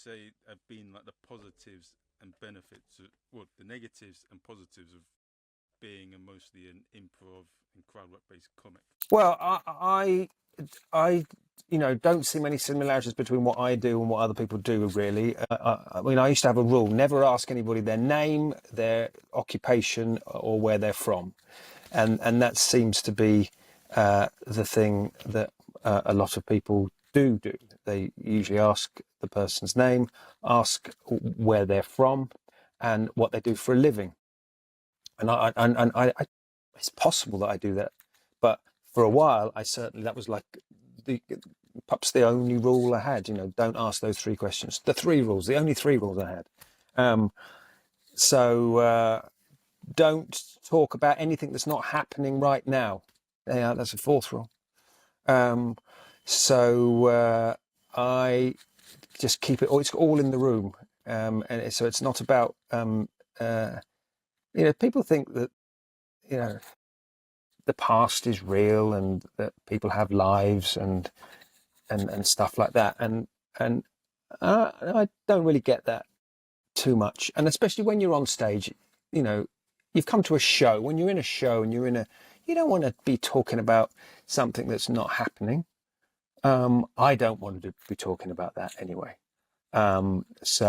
say have been like the positives and benefits, well, the negatives and positives of being mostly an improv and crowd work based comic? Well, I don't see many similarities between what I do and what other people do, really. I mean, I used to have a rule: never ask anybody their name, their occupation, or where they're from, and that seems to be the thing that a lot of people do. They usually ask the person's name, ask where they're from, and what they do for a living. And I it's possible that I do that, but for a while, that was like perhaps the only rule I had. Don't ask those three questions. The only three rules I had. So don't talk about anything that's not happening right now. Yeah, that's a fourth rule. So I just keep it. It's all in the room, and so it's not about. People think that the past is real and that people have lives and stuff like that, and I don't really get that too much. And especially when you're on stage, you've come to a show. When you're in a show and you don't want to be talking about something that's not happening. I don't want to be talking about that anyway. That's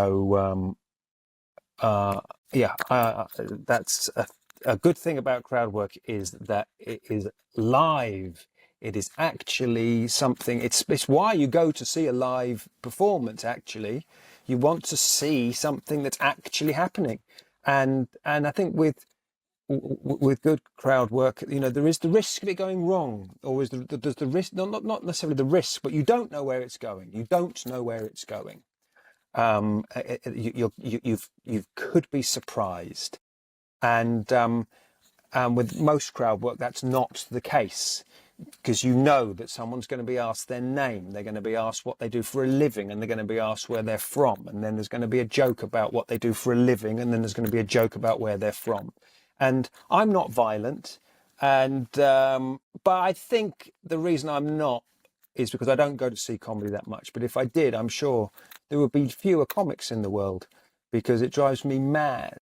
a good thing about crowd work, is that it is live. It is actually something. It's why you go to see a live performance. Actually, you want to see something that's actually happening, and I think with good crowd work, there is the risk of it going wrong, or there's the risk, not necessarily the risk, but you don't know where it's going. You don't know where it's going. You could be surprised, and with most crowd work, that's not the case, because you know that someone's going to be asked their name, they're going to be asked what they do for a living, and they're going to be asked where they're from, and then there's going to be a joke about what they do for a living, and then there's going to be a joke about where they're from. And I'm not violent, but I think the reason I'm not is because I don't go to see comedy that much. But if I did, I'm sure there would be fewer comics in the world, because it drives me mad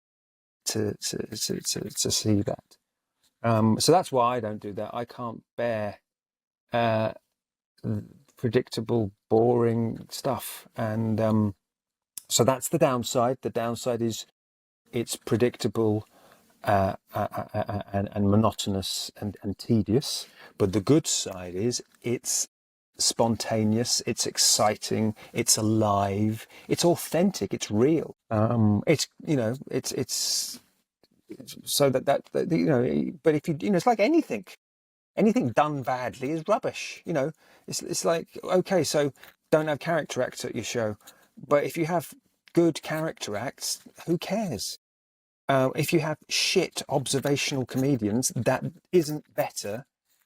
to see that. So that's why I don't do that. I can't bear predictable, boring stuff, and so that's the downside. The downside is it's predictable and monotonous and tedious. But the good side is it's spontaneous, it's exciting, it's alive, it's authentic, it's real. It's so that But if it's like anything done badly is rubbish. It's like, okay, so don't have character acts at your show, but if you have good character acts, who cares? If you have shit observational comedians, that isn't better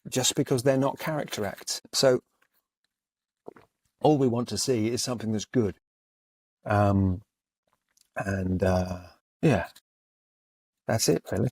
just because they're not character acts. So all we want to see is something that's good. Yeah, that's it, really.